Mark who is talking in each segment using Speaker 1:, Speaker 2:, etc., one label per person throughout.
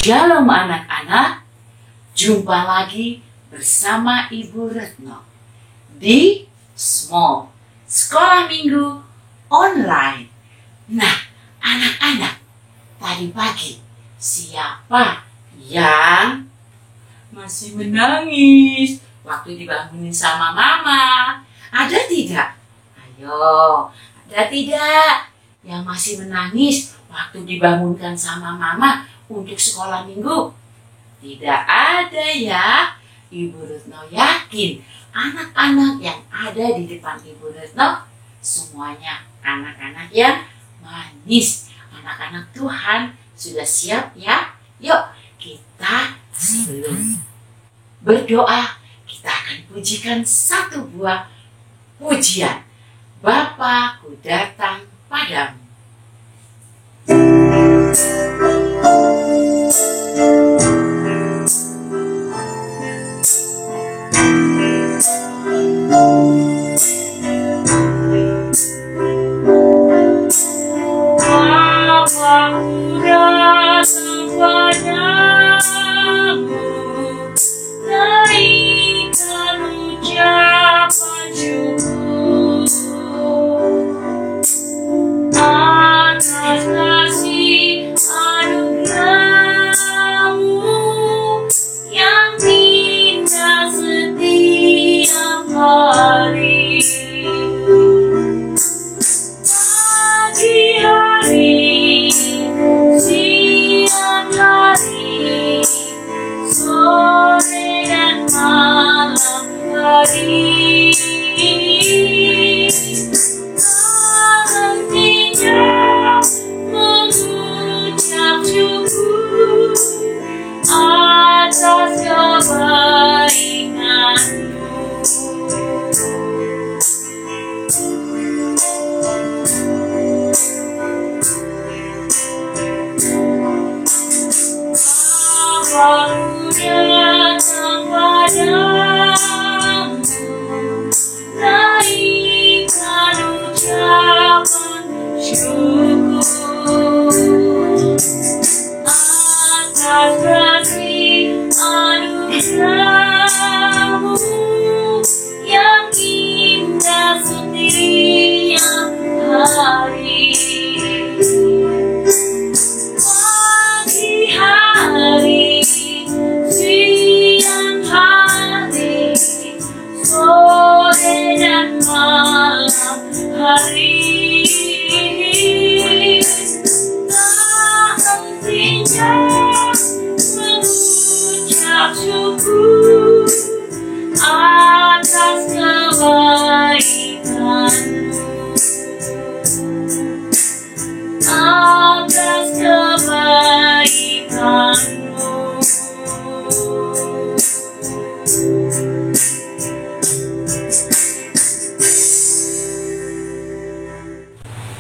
Speaker 1: Shalom anak-anak, jumpa lagi bersama Ibu Retno di Small Sekolah Minggu Online. Nah, anak-anak, tadi pagi siapa yang masih menangis waktu dibangunin sama mama? Ada tidak? Ayo, ada tidak yang masih menangis waktu dibangunkan sama mama untuk sekolah minggu? Tidak ada ya. Ibu Retno yakin anak-anak yang ada di depan Ibu Retno semuanya anak-anak yang manis, anak-anak Tuhan. Sudah siap ya? Yuk kita sebelum berdoa kita akan pujikan satu buah pujian. Bapa, ku datang padamu.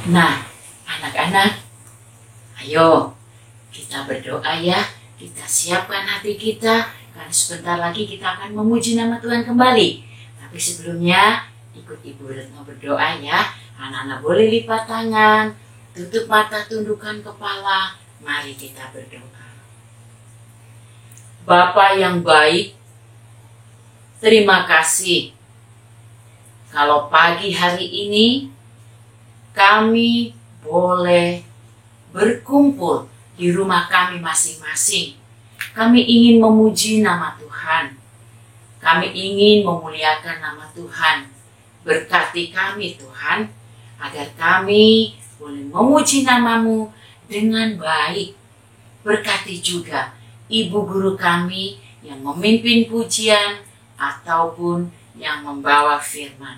Speaker 1: Nah, anak-anak, ayo kita berdoa ya. Kita siapkan hati kita, karena sebentar lagi kita akan memuji nama Tuhan kembali. Tapi sebelumnya, ikut Ibu Retno berdoa ya. Anak-anak boleh lipat tangan, tutup mata, tundukkan kepala. Mari kita berdoa. Bapa yang baik, terima kasih kalau pagi hari ini kami boleh berkumpul di rumah kami masing-masing. Kami ingin memuji nama Tuhan. Kami ingin memuliakan nama Tuhan. Berkati kami Tuhan, agar kami boleh memuji nama-Mu dengan baik. Berkati juga ibu guru kami yang memimpin pujian ataupun yang membawa firman.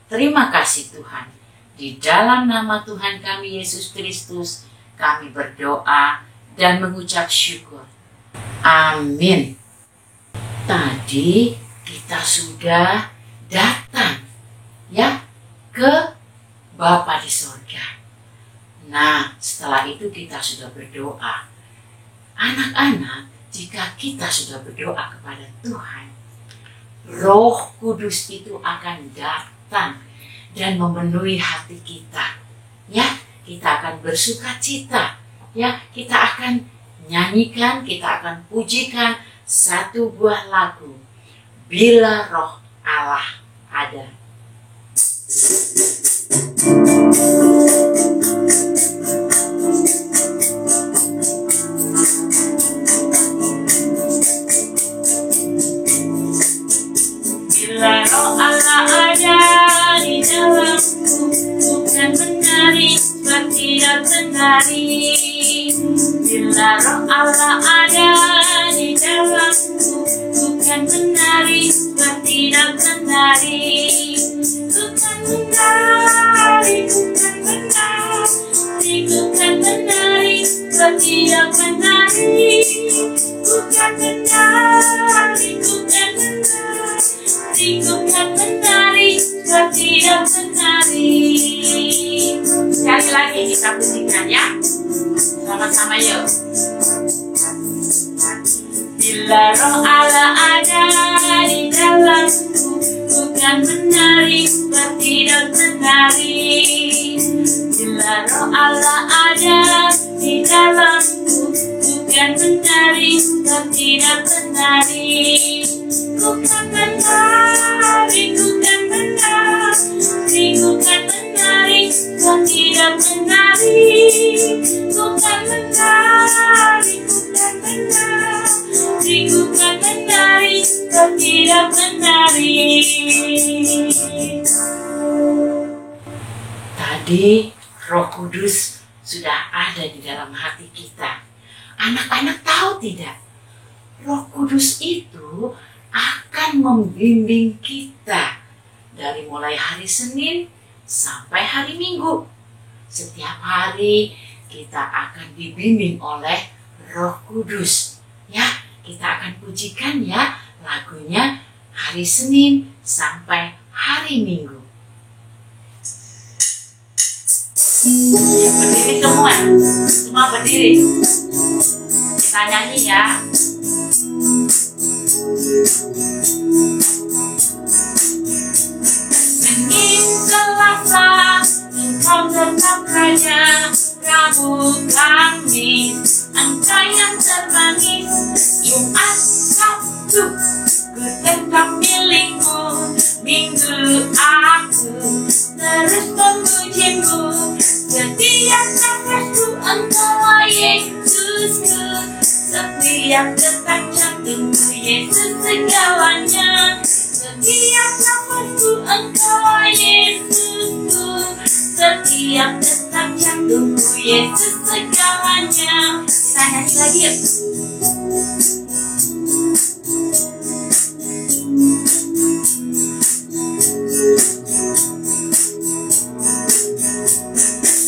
Speaker 1: Terima kasih Tuhan. Di dalam nama Tuhan kami Yesus Kristus, kami berdoa dan mengucap syukur. Amin. Tadi kita sudah datang ya ke Bapa di sorga. Nah, setelah itu kita sudah berdoa. Anak-anak, jika kita sudah berdoa kepada Tuhan, Roh Kudus itu akan datang dan memenuhi hati kita. Ya, kita akan bersuka cita. Ya, kita akan nyanyikan, kita akan pujikan satu buah lagu, Bila Roh Allah Ada. Bila Roh Allah ada di dalamku, bukan menari seperti menari. Bila Roh Allah ada di dalamku, bukan menari seperti menari. Bukan menari, bukan menari, bukan menari seperti menari. Bukan menari, bukan menari, bukan menari seperti menari. Sekali lagi kita pujikan ya, sama-sama yuk. Bila Roh Allah ada di dalamku, bukan menari seperti menari. Bila Roh Allah ada di dalamku, bukan menari seperti menari. Bukan menari, bukan menari, bukan menari seperti menari. Bukan menari, bukan menari, bukan menari seperti menari. Tadi Roh Kudus sudah ada di dalam hati kita. Anak-anak tahu tidak? Roh Kudus itu akan membimbing kita dari mulai hari Senin sampai hari Minggu. Setiap hari kita akan dibimbing oleh Roh Kudus. Ya, kita akan pujikan ya lagunya hari Senin sampai hari Minggu. Berdiri semua berdiri. Kita nyanyi ya. Senin, Selasa, Engkau tetap raja. Rabu, Kamis, Engkau yang termanis. Jumat, Sabtu, ku tetap milikmu. Minggu, aku terus memujimu. Setiap nafasku Engkaulah Yesusku. Setiap detak jantungku Yesus segalanya. Setiap nafasku Engkaulah Yesusku. Setiap detak jantungku Yesus segalanya. Kita nyanyi lagi yuk.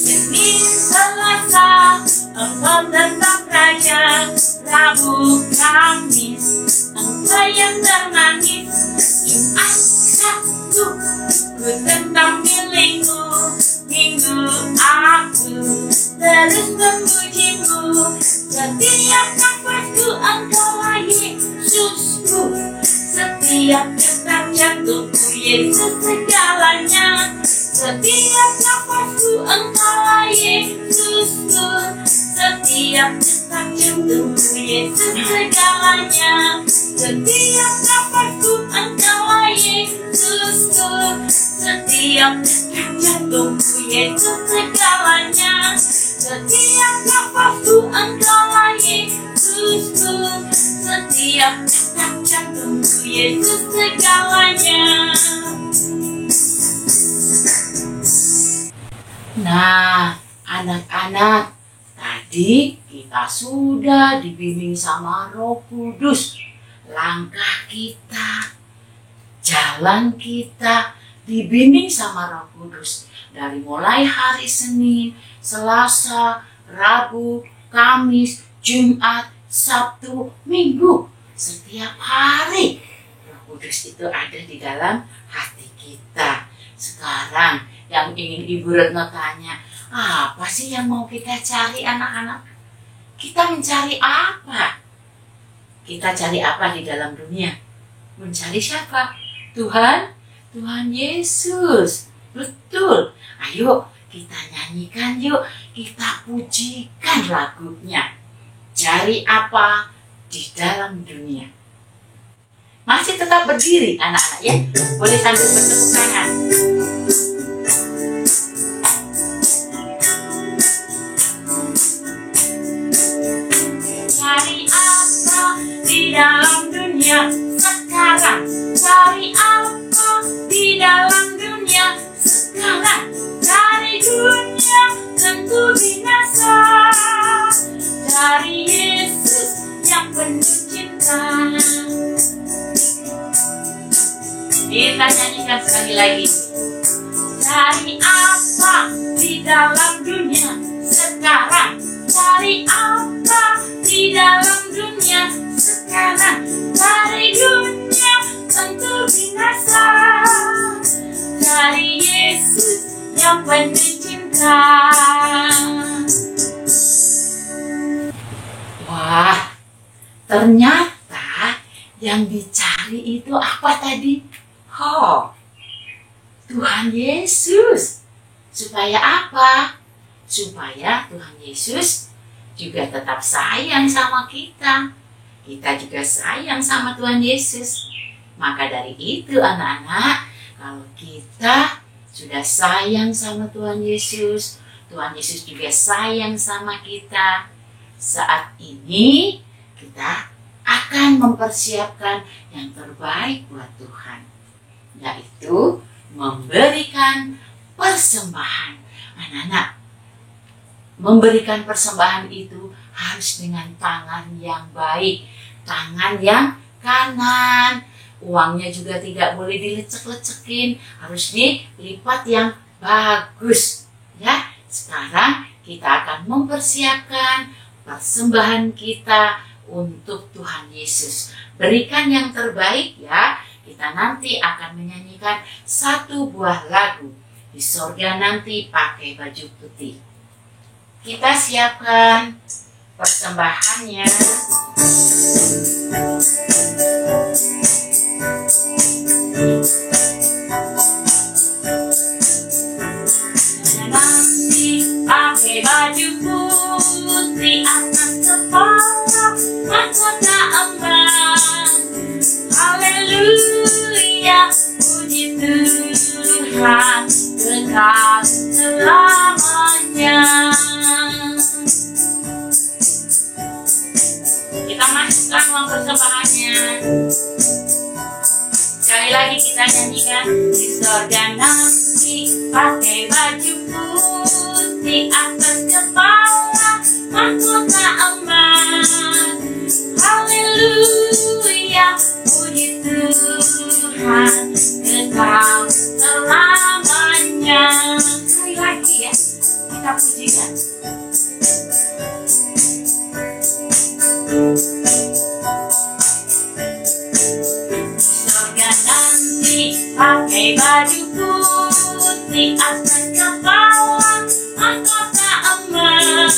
Speaker 1: Senin, Selasa, Engkau tetap raja. Rabu, Kamis, Engkau yang termanis. Jumat, Sabtu, ku tetap milikmu. Minggu, aku terus memujimu. Setiap nafasku Engkaulah Yesusku. Setiap detak jantungku Yesus segalanya. Setiap nafasku Engkaulah Yesusku. Setiap detak jantungku Yesus segalanya. Setiap nafasku Engkaulah Yesusku. Setiap detak jantungku Yesus segalanya. Setiap nafasku Engkaulah Yesusku. Setiap detak jantungku Yesus segalanya. Nah, anak-anak, tadi kita sudah dibimbing sama Roh Kudus. Langkah kita, jalan kita dibimbing sama Roh Kudus. Dari mulai hari Senin, Selasa, Rabu, Kamis, Jumat, Sabtu, Minggu. Setiap hari Roh Kudus itu ada di dalam hati kita. Sekarang yang ingin Ibu Retno tanya, apa sih yang mau kita cari anak-anak? Kita mencari apa? Kita cari apa di dalam dunia? Mencari siapa? Tuhan? Tuhan Yesus. Betul. Ayo kita nyanyikan yuk. Kita pujikan lagunya. Cari apa di dalam dunia. Masih tetap berdiri anak-anak ya. Boleh sambil bertepuk tangan. Cari apa di dalam dunia sekarang? Cari apa di dalam dunia sekarang? Cari dunia tentu binasa. Cari Yesus yang penuh cinta. Kita nyanyikan sekali lagi. Cari apa di dalam dunia sekarang? Cari apa di dalam dunia sekarang? Cari dunia tentu binasa. Cari Yesus yang penuh cinta. Wah, ternyata yang dicari itu apa tadi? Oh, Tuhan Yesus. Supaya apa? Supaya Tuhan Yesus juga tetap sayang sama kita. Kita juga sayang sama Tuhan Yesus. Maka dari itu anak-anak, kalau kita sudah sayang sama Tuhan Yesus, Tuhan Yesus juga sayang sama kita. Saat ini kita akan mempersiapkan yang terbaik buat Tuhan, yaitu memberikan persembahan. Anak-anak, memberikan persembahan itu harus dengan tangan yang baik, tangan yang kanan. Uangnya juga tidak boleh dilecek-lecekin, harus dilipat yang bagus. Ya, sekarang kita akan mempersiapkan persembahan kita untuk Tuhan Yesus. Berikan yang terbaik ya. Kita nanti akan menyanyikan satu buah lagu. Di sorga nanti pakai baju putih. Kita siapkan persembahannya. Nanti pakai baju putih atas kepala, mahkota emas. Haleluya, puji Tuhan kekal selamanya. Kita masukkan uang persembahannya. Sekali lagi kita nyanyikan. Di sorga nanti pakai baju putih atas kepala, mahkota emas. Haleluya, puji Tuhan kekal selamanya. Sekali lagi ya, kita pujikan. Sorga nanti pakai baju putih atas kepala, mahkota emas.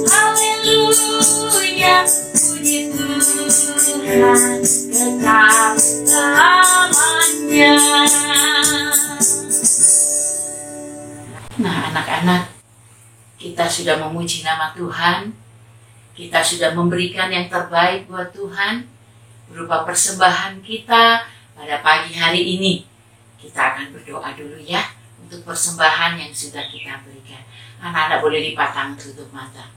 Speaker 1: Haleluya, puji Tuhan kekal selamanya. Nah anak-anak, kita sudah memuji nama Tuhan. Kita sudah memberikan yang terbaik buat Tuhan berupa persembahan kita pada pagi hari ini. Kita akan berdoa dulu ya untuk persembahan yang sudah kita berikan. Anak-anak boleh lipat tangan, tutup mata.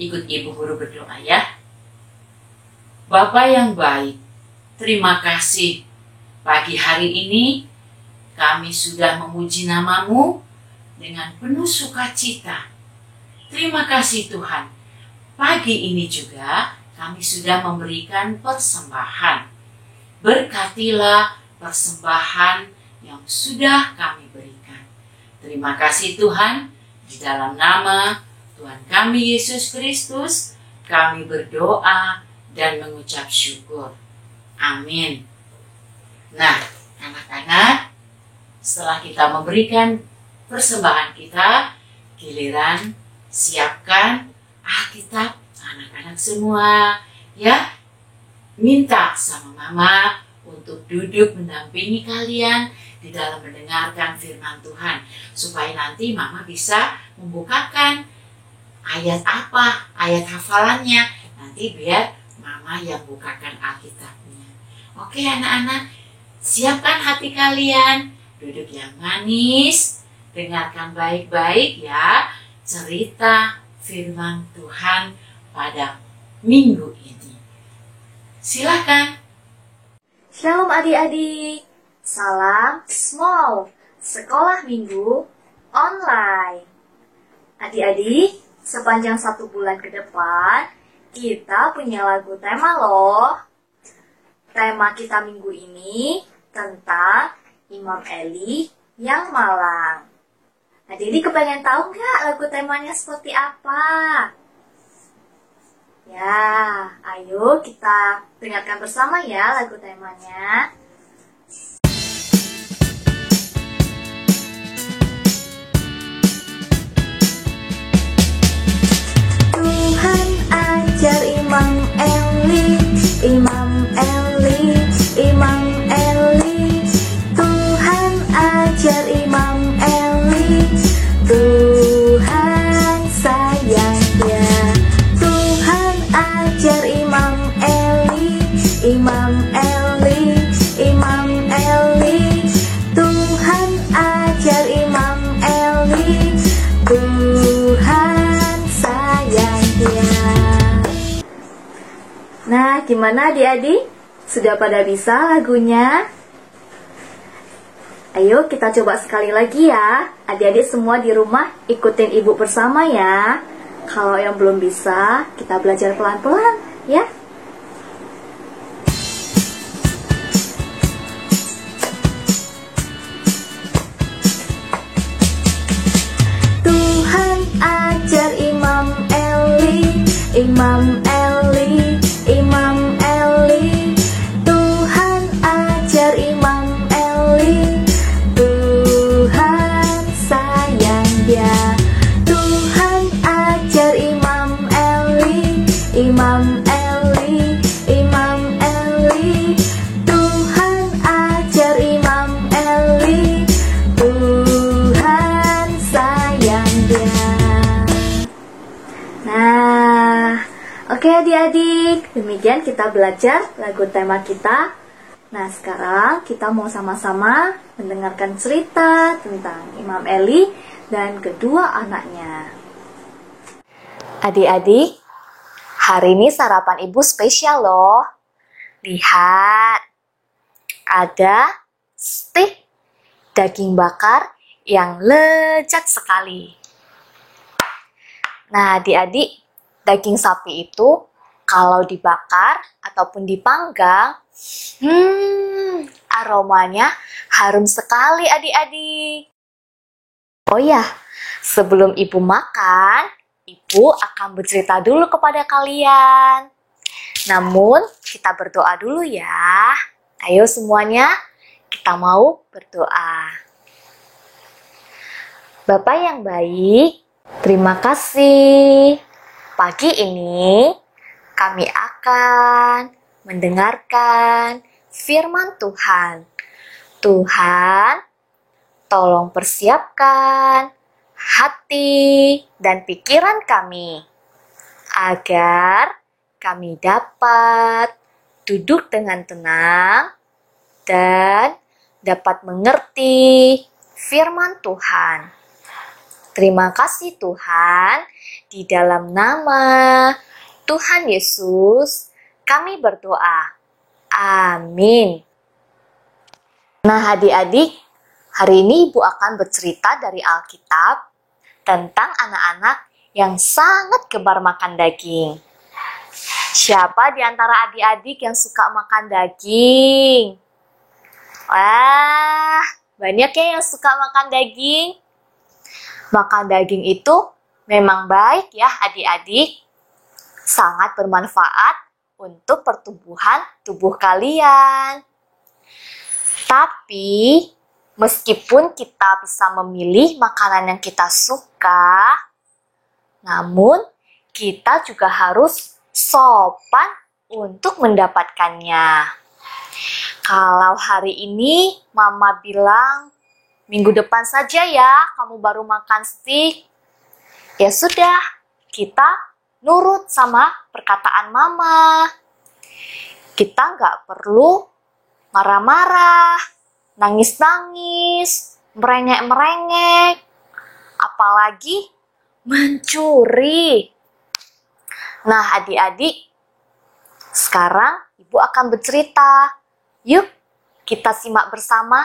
Speaker 1: Ikut ibu guru berdoa ya. Bapa yang baik, terima kasih pagi hari ini kami sudah memuji nama-Mu dengan penuh sukacita. Terima kasih Tuhan. Pagi ini juga kami sudah memberikan persembahan. Berkatilah persembahan yang sudah kami berikan. Terima kasih Tuhan. Di dalam nama Tuhan kami Yesus Kristus, kami berdoa dan mengucap syukur. Amin. Nah, anak-anak, setelah kita memberikan persembahan kita, giliran siapkan Alkitab. Anak-anak semua ya, minta sama mama untuk duduk mendampingi kalian di dalam mendengarkan firman Tuhan, supaya nanti mama bisa membukakan ayat apa, ayat hafalannya. Nanti biar Mama yang bukakan Alkitabnya. Oke anak-anak, siapkan hati kalian, duduk yang manis, dengarkan baik-baik ya cerita firman Tuhan pada minggu ini. Silakan.
Speaker 2: Shalom adik-adik, salam small, sekolah minggu online. Adik-adik, sepanjang 1 bulan ke depan, kita punya lagu tema loh. Tema kita minggu ini tentang Imam Eli yang malang. Adik-adik kepengen tahu nggak lagu temanya seperti apa? Ya, ayo kita dengarkan bersama ya lagu temanya. Tuhan ajar Imam Eli, Imam Eli, Imam Eli. Tuhan ajar Imam Eli, Tuhan sayang dia. Tuhan ajar Imam Eli, Imam Eli, Imam Eli. Tuhan ajar Imam Eli, Tuhan sayang dia. Nah, gimana adik-adik? Sudah pada bisa lagunya? Ayo kita coba sekali lagi ya. Adik-adik semua di rumah ikutin ibu bersama ya. Kalau yang belum bisa, kita belajar pelan-pelan ya. Tuhan ajar Imam Eli, Imam Eli, Imam Eli. Tuhan ajar Imam Eli, Tuhan sayang dia. Tuhan ajar Imam Eli, Imam Eli, Imam Eli. Tuhan ajar Imam Eli, Tuhan sayang dia. Nah, oke adik-adik, demikian kita belajar lagu tema kita. Nah, sekarang kita mau sama-sama mendengarkan cerita tentang Imam Eli dan kedua anaknya. Adik-adik, hari ini sarapan ibu spesial loh. Lihat, ada stik daging bakar yang lezat sekali. Nah, adik-adik, daging sapi itu kalau dibakar ataupun dipanggang, aromanya harum sekali adik-adik. Oh ya, sebelum ibu makan, ibu akan bercerita dulu kepada kalian. Namun, kita berdoa dulu ya. Ayo semuanya, kita mau berdoa. Bapak yang baik, terima kasih. Pagi ini kami akan mendengarkan firman Tuhan. Tuhan, tolong persiapkan hati dan pikiran kami agar kami dapat duduk dengan tenang dan dapat mengerti firman Tuhan. Terima kasih Tuhan, di dalam nama Tuhan Yesus kami berdoa. Amin. Nah adik-adik, hari ini Ibu akan bercerita dari Alkitab tentang anak-anak yang sangat gemar makan daging. Siapa di antara adik-adik yang suka makan daging? Wah, banyak ya yang suka makan daging. Makan daging itu memang baik ya adik-adik. Sangat bermanfaat untuk pertumbuhan tubuh kalian. Tapi, meskipun kita bisa memilih makanan yang kita suka, namun kita juga harus sopan untuk mendapatkannya. Kalau hari ini Mama bilang, minggu depan saja ya kamu baru makan steak. Ya sudah, kita nurut sama perkataan mama. Kita nggak perlu marah-marah, nangis-nangis, merengek-merengek, apalagi mencuri. Nah, adik-adik, sekarang Ibu akan bercerita. Yuk, kita simak bersama.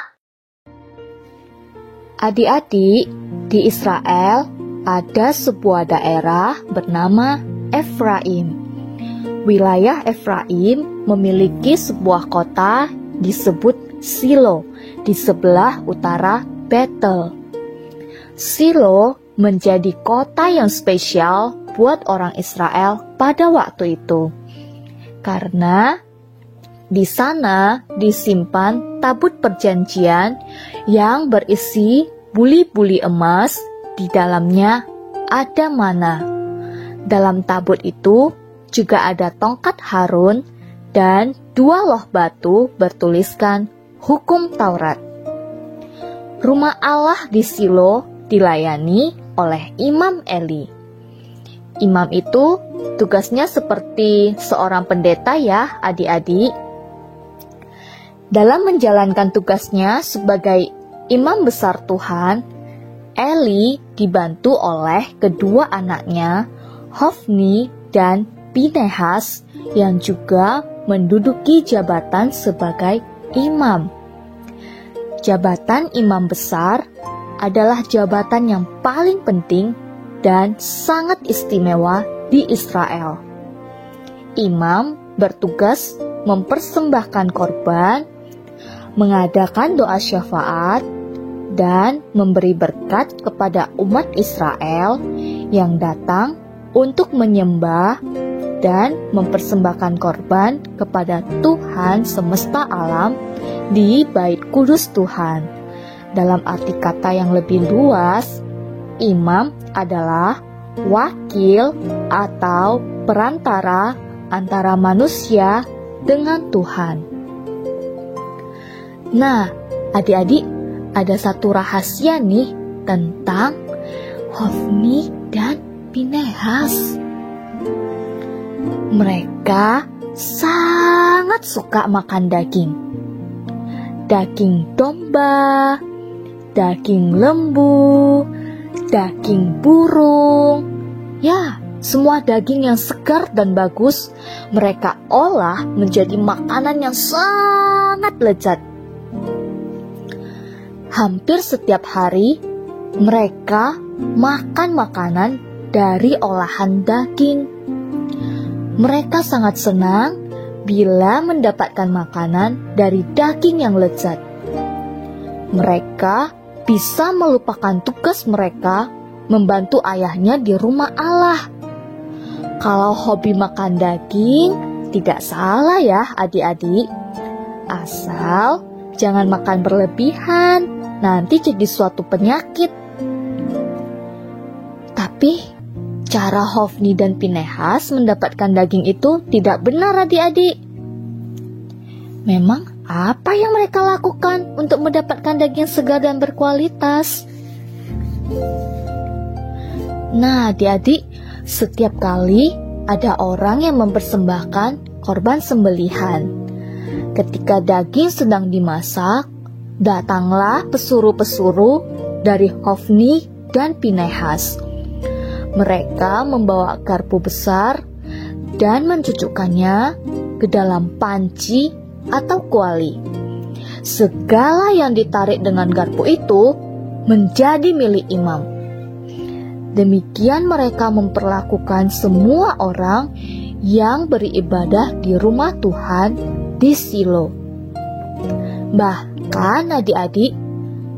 Speaker 3: Adik-adik, di Israel ada sebuah daerah bernama Efraim. Wilayah Efraim memiliki sebuah kota disebut Silo di sebelah utara Betel. Silo menjadi kota yang spesial buat orang Israel pada waktu itu. Karena di sana disimpan tabut perjanjian yang berisi buli-buli emas, di dalamnya ada mana. Dalam tabut itu juga ada tongkat Harun dan 2 loh batu bertuliskan hukum Taurat. Rumah Allah di Silo dilayani oleh Imam Eli. Imam itu tugasnya seperti seorang pendeta ya adik-adik. Dalam menjalankan tugasnya sebagai imam besar Tuhan, Eli dibantu oleh kedua anaknya, Hofni dan Pinehas, yang juga menduduki jabatan sebagai imam. Jabatan imam besar adalah jabatan yang paling penting dan sangat istimewa di Israel. Imam bertugas mempersembahkan korban, mengadakan doa syafaat, dan memberi berkat kepada umat Israel yang datang untuk menyembah dan mempersembahkan korban kepada Tuhan semesta alam di Bait Kudus Tuhan. Dalam arti kata yang lebih luas, imam adalah wakil atau perantara antara manusia dengan Tuhan. Nah, adik-adik, ada satu rahasia nih tentang Hofni dan Pinehas. Mereka sangat suka makan daging. Daging domba, daging lembu, daging burung. Ya, semua daging yang segar dan bagus mereka olah menjadi makanan yang sangat lezat. Hampir setiap hari mereka makan makanan dari olahan daging. Mereka sangat senang bila mendapatkan makanan dari daging yang lezat. Mereka bisa melupakan tugas mereka membantu ayahnya di rumah Allah. Kalau hobi makan daging, tidak salah ya adik-adik. Asal jangan makan berlebihan, nanti jadi suatu penyakit. Tapi cara Hofni dan Pinehas mendapatkan daging itu tidak benar adik-adik. Memang apa yang mereka lakukan untuk mendapatkan daging segar dan berkualitas? Nah adik-adik, setiap kali ada orang yang mempersembahkan korban sembelihan. Ketika daging sedang dimasak, datanglah pesuruh-pesuruh dari Hofni dan Pinehas. Mereka membawa garpu besar dan mencucukkannya ke dalam panci atau kuali. Segala yang ditarik dengan garpu itu menjadi milik imam. Demikian mereka memperlakukan semua orang yang beribadah di rumah Tuhan di Silo. Bahkan adik-adik,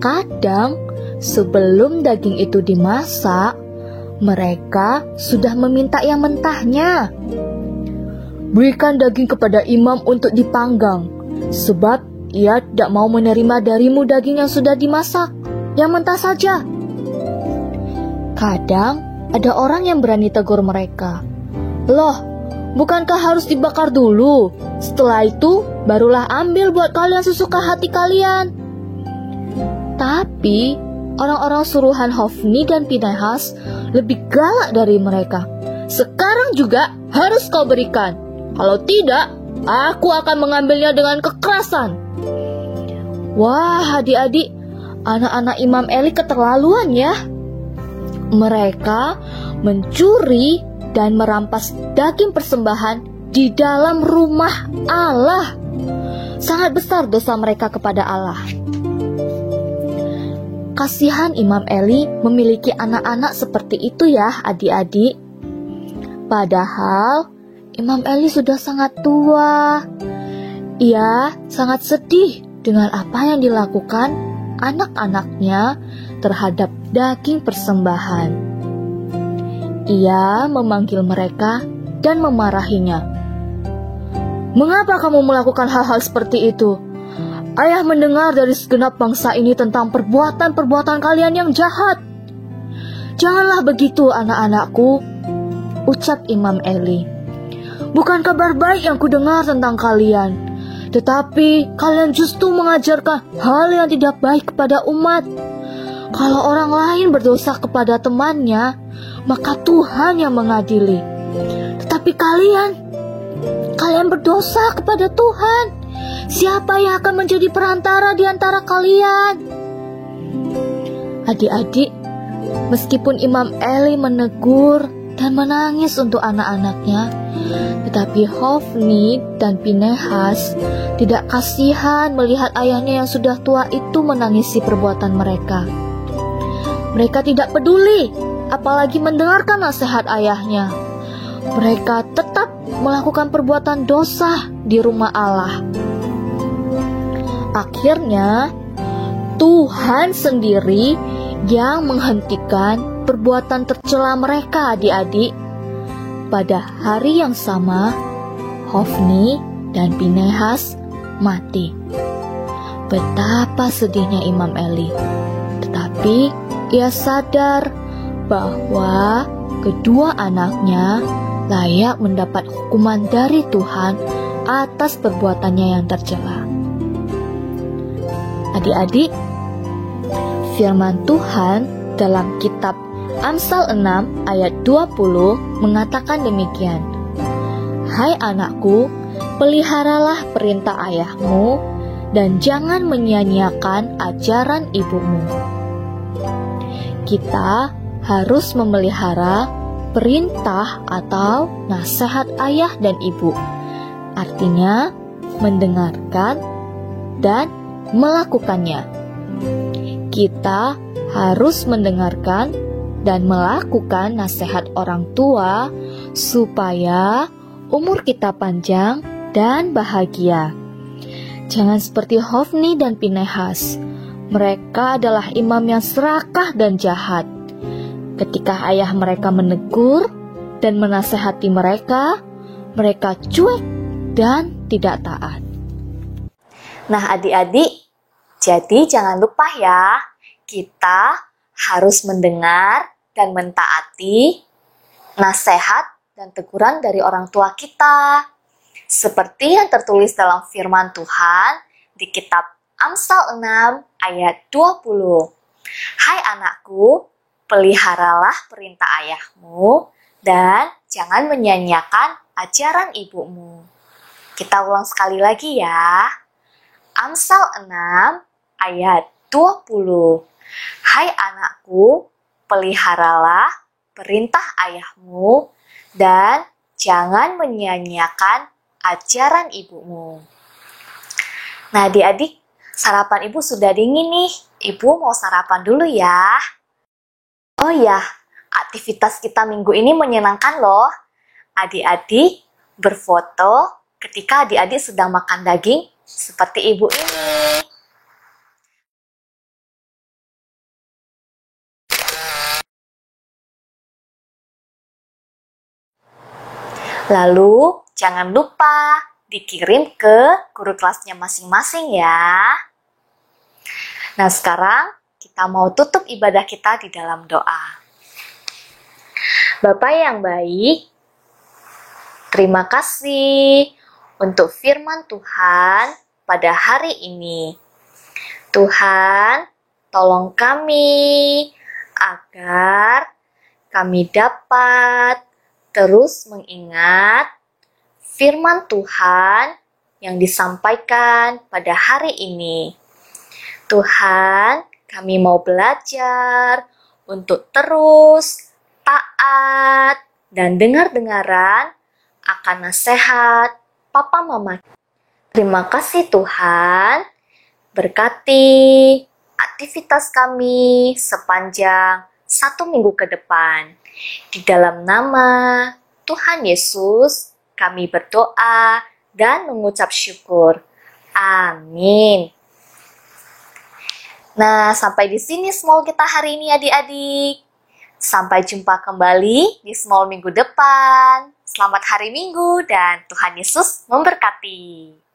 Speaker 3: kadang sebelum daging itu dimasak, mereka sudah meminta yang mentahnya. Berikan daging kepada imam untuk dipanggang, sebab ia tidak mau menerima darimu daging yang sudah dimasak, yang mentah saja. Kadang ada orang yang berani tegur mereka. Loh, bukankah harus dibakar dulu? Setelah itu, barulah ambil buat kalian sesuka hati kalian. Tapi, orang-orang suruhan Hofni dan Pinehas lebih galak dari mereka. Sekarang juga harus kau berikan. Kalau tidak, aku akan mengambilnya dengan kekerasan. Wah, adik-adik, anak-anak Imam Eli keterlaluan ya. Mereka mencuri dan merampas daging persembahan di dalam rumah Allah. Sangat besar dosa mereka kepada Allah. Kasihan Imam Eli memiliki anak-anak seperti itu ya adik-adik. Padahal Imam Eli sudah sangat tua. Ia sangat sedih dengan apa yang dilakukan anak-anaknya terhadap daging persembahan. Ia memanggil mereka dan memarahinya. Mengapa kamu melakukan hal-hal seperti itu? Ayah mendengar dari segenap bangsa ini tentang perbuatan-perbuatan kalian yang jahat. Janganlah begitu anak-anakku, ucap Imam Eli. Bukan kabar baik yang kudengar tentang kalian, tetapi kalian justru mengajarkan hal yang tidak baik kepada umat. Kalau orang lain berdosa kepada temannya, maka Tuhan yang mengadili. Tetapi kalian berdosa kepada Tuhan. Siapa yang akan menjadi perantara di antara kalian? Adik-adik, meskipun Imam Eli menegur dan menangis untuk anak-anaknya, tetapi Hofni dan Pinehas tidak kasihan melihat ayahnya yang sudah tua itu menangisi perbuatan mereka. Mereka tidak peduli, apalagi mendengarkan nasihat ayahnya. Mereka tetap melakukan perbuatan dosa di rumah Allah. Akhirnya, Tuhan sendiri yang menghentikan perbuatan tercela mereka, adik-adik. Pada hari yang sama, Hofni dan Pinehas mati. Betapa sedihnya Imam Eli. Tetapi ia sadar bahwa kedua anaknya layak mendapat hukuman dari Tuhan atas perbuatannya yang tercela. Adik-adik, firman Tuhan dalam kitab Amsal 6 ayat 20 mengatakan demikian. Hai anakku, peliharalah perintah ayahmu dan jangan menyia-nyiakan ajaran ibumu. Kita harus memelihara perintah atau nasihat ayah dan ibu. Artinya mendengarkan dan melakukannya. Kita harus mendengarkan dan melakukan nasihat orang tua supaya umur kita panjang dan bahagia. Jangan seperti Hofni dan Pinehas. Mereka adalah imam yang serakah dan jahat. Ketika ayah mereka menegur dan menasehati mereka, mereka cuek dan tidak taat.
Speaker 2: Nah adik-adik, jadi jangan lupa ya, kita harus mendengar dan mentaati nasihat dan teguran dari orang tua kita. Seperti yang tertulis dalam firman Tuhan di kitab Amsal 6 ayat 20. Hai anakku, peliharalah perintah ayahmu dan jangan menyia-nyiakan ajaran ibumu. Kita ulang sekali lagi ya. Amsal 6 ayat 20. Hai anakku, peliharalah perintah ayahmu dan jangan menyia-nyiakan ajaran ibumu. Nah adik-adik, sarapan ibu sudah dingin nih. Ibu mau sarapan dulu ya. Oh ya, aktivitas kita minggu ini menyenangkan loh. Adik-adik berfoto ketika adik-adik sedang makan daging seperti ibu ini. Lalu, jangan lupa dikirim ke guru kelasnya masing-masing ya. Nah, sekarang kita mau tutup ibadah kita di dalam doa. Bapak yang baik, terima kasih untuk firman Tuhan pada hari ini. Tuhan, tolong kami agar kami dapat terus mengingat firman Tuhan yang disampaikan pada hari ini. Tuhan, kami mau belajar untuk terus taat dan dengar-dengaran akan nasihat Papa Mama. Terima kasih Tuhan, berkati aktivitas kami sepanjang 1 minggu ke depan. Di dalam nama Tuhan Yesus, kami berdoa dan mengucap syukur. Amin. Nah, sampai di sini small kita hari ini adik-adik. Sampai jumpa kembali di small minggu depan. Selamat hari Minggu dan Tuhan Yesus memberkati.